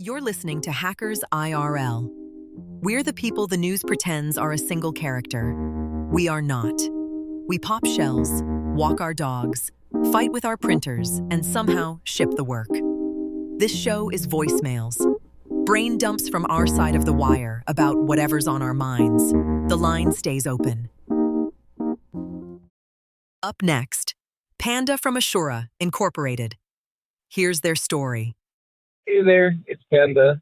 You're listening to Hackers IRL. We're the people the news pretends are a single character. We are not. We pop shells, walk our dogs, fight with our printers, and somehow ship the work. This show is voicemails. Brain dumps from our side of the wire about whatever's on our minds. The line stays open. Up next, Panda from Ashura, Incorporated. Here's their story. Hey there, it's Panda.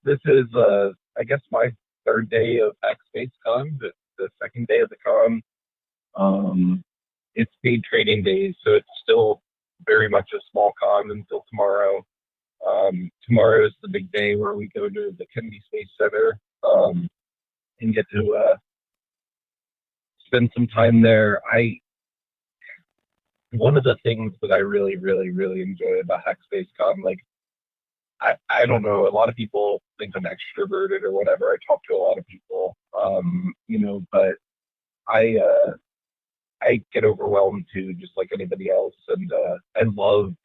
This is, I guess, my third day of HackSpaceCon, the second day of the con. It's paid trading days, so it's still very much a small con until tomorrow. Tomorrow is the big day where we go to the Kennedy Space Center and get to spend some time there. One of the things that I really, really, really enjoy about HackSpaceCon, I don't know, a lot of people think I'm extroverted or whatever. I talk to a lot of people, but I get overwhelmed too, just like anybody else. And I love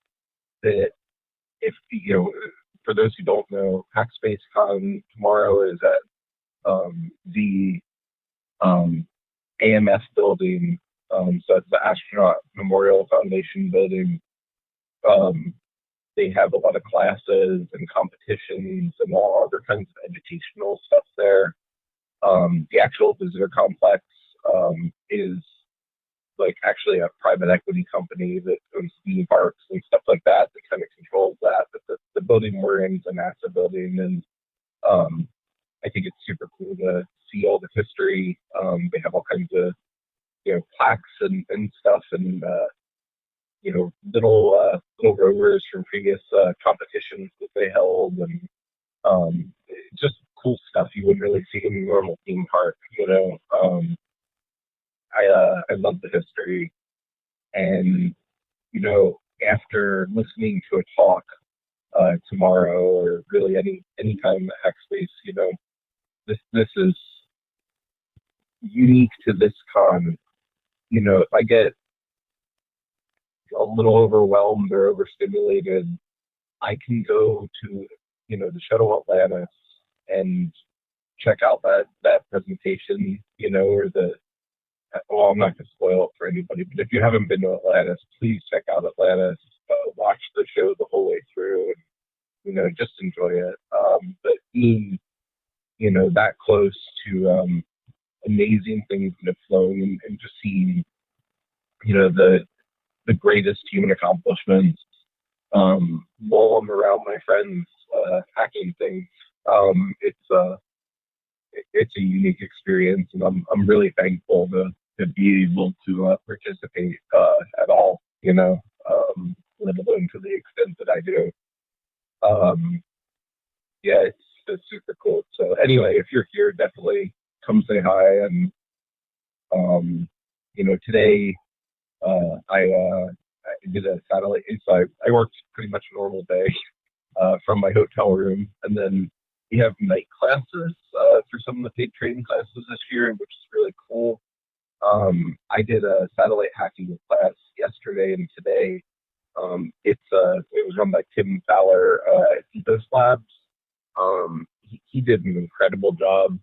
that for those who don't know, HackSpaceCon tomorrow is at the AMS building. So it's the Astronaut Memorial Foundation building. They have a lot of classes and competitions and all other kinds of educational stuff there. The actual visitor complex is actually a private equity company that owns theme parks and stuff like that kind of controls that. But the building we're in is a NASA building, and I think it's super cool to see all the history. They have all kinds of plaques and stuff, and little rovers from previous competitions that they held, and just cool stuff you wouldn't really see in a normal theme park. I love the history, and after listening to a talk tomorrow, or really any time at Hackspace, this is unique to this con. If I get a little overwhelmed or overstimulated, I can go to the Shuttle Atlantis and check out that presentation, or I'm not going to spoil it for anybody, but if you haven't been to Atlantis, please check out Atlantis, watch the show the whole way through, and just enjoy it. But being that close to amazing things that have flown, and just seeing the greatest human accomplishments while I'm around my friends hacking things. It's a unique experience, and I'm really thankful to be able to participate at all, let alone to the extent that I do. It's super cool. So anyway, if you're here, definitely come say hi. And today I did a satellite. So I worked pretty much a normal day from my hotel room, and then we have night classes for some of the paid training classes this year, which is really cool. I did a satellite hacking class yesterday and today. It was run by Tim Fowler at Ethos Labs. He did an incredible job.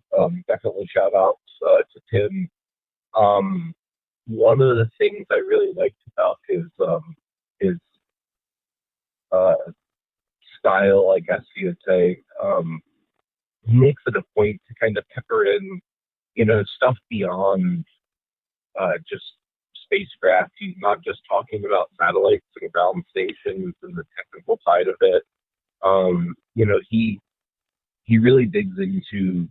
Definitely shout outs to Tim. One of the things I really liked about his style, I guess you would say, he makes it a point to kind of pepper in, stuff beyond just spacecraft. He's not just talking about satellites and ground stations and the technical side of it. He really digs into,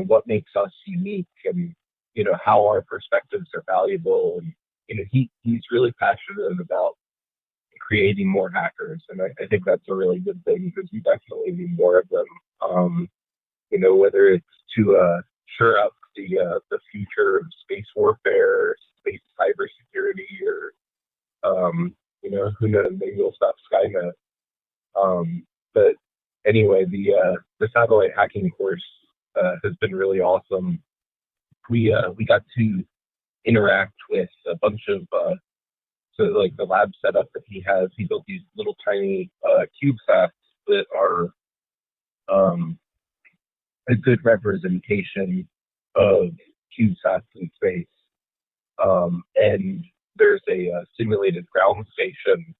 what makes us unique, and how our perspectives are valuable. And he's really passionate about creating more hackers, and I think that's a really good thing, because we definitely need more of them. Whether it's to shore up the future of space warfare, space cybersecurity, or who knows, maybe we'll stop Skynet. But anyway, the satellite hacking course has been really awesome. We got to interact with a bunch of the lab setup that he has. He built these little tiny CubeSats that are um, a good representation of CubeSats in space. And there's a simulated ground station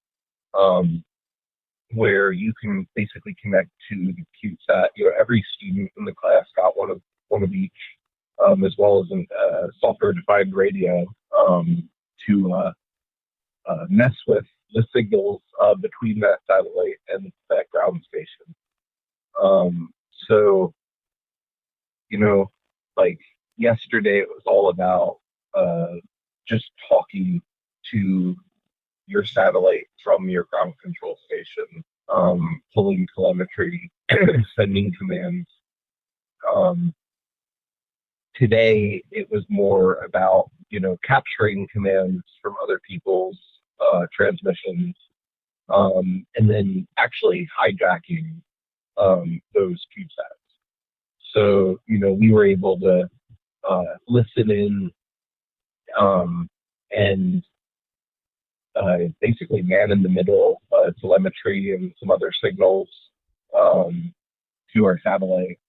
where you can basically connect to the CubeSat. Every student in the class got one of each, as well as a software-defined radio to mess with the signals between that satellite and that ground station. So, like yesterday, it was all about just talking to your satellite from your ground control station, pulling telemetry, sending commands. Today, it was more about, capturing commands from other people's transmissions, and then actually hijacking those CubeSats. So, we were able to listen in and basically man in the middle telemetry and some other signals to our satellite,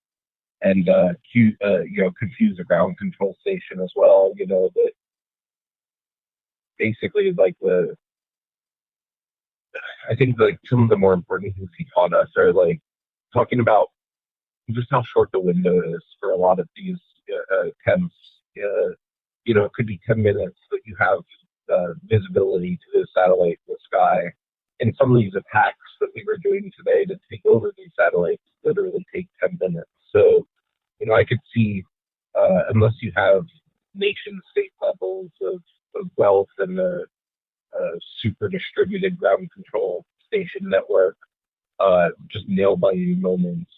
and confuse a ground control station as well. That basically I think some of the more important things he taught us are like talking about just how short the window is for a lot of these attempts. It could be 10 minutes that you have visibility to the satellite in the sky. And some of these attacks that we were doing today to take over these satellites literally take 10 minutes. So, I could see, unless you have nation-state levels of wealth and a super distributed ground control station network, just nail-biting moments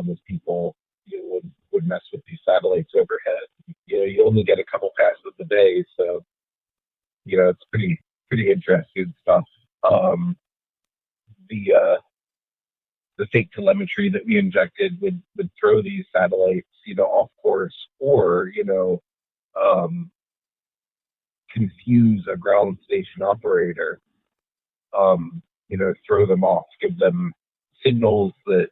as people would mess with these satellites overhead. You only get a couple passes a day, so it's pretty interesting stuff. The fake telemetry that we injected would throw these satellites, off course, or confuse a ground station operator. Throw them off, give them signals that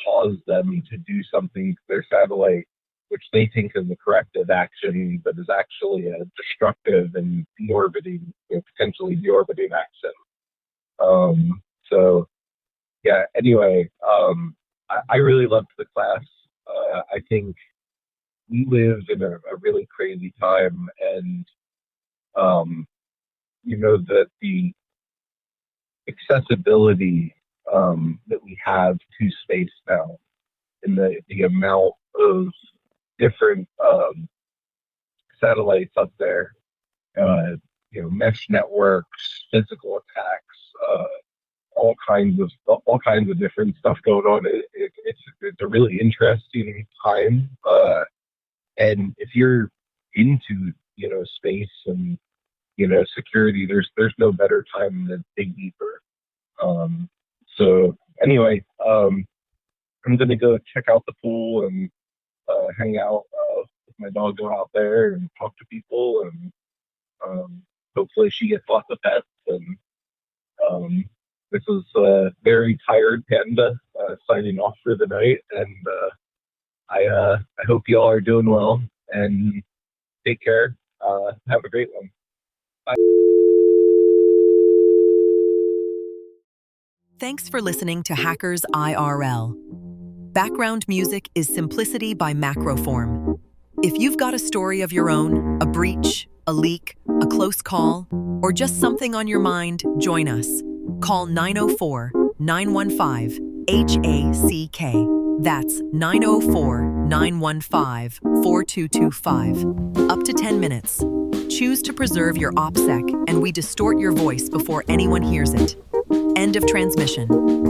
cause them to do something to their satellite, which they think is a corrective action, but is actually a destructive and deorbiting, potentially deorbiting action. So, yeah, anyway, I really loved the class. I think we live in a really crazy time, and, that the accessibility that we have to space now, and the amount of different satellites up there, mesh networks, physical attacks, all kinds of different stuff going on. It's a really interesting time, and if you're into space and security, there's no better time than dig deeper. So anyway, I'm gonna go check out the pool and hang out with my dog, go out there and talk to people, and hopefully she gets lots of pets. And this is a very tired Panda signing off for the night, and I hope you all are doing well, and take care. Have a great one. Bye. Thanks for listening to Hackers IRL. Background music is Simplicity by Macroform. If you've got a story of your own, a breach, a leak, a close call, or just something on your mind, join us. Call 904-915-HACK. That's 904-915-4225. Up to 10 minutes. Choose to preserve your OPSEC, and we distort your voice before anyone hears it. End of transmission.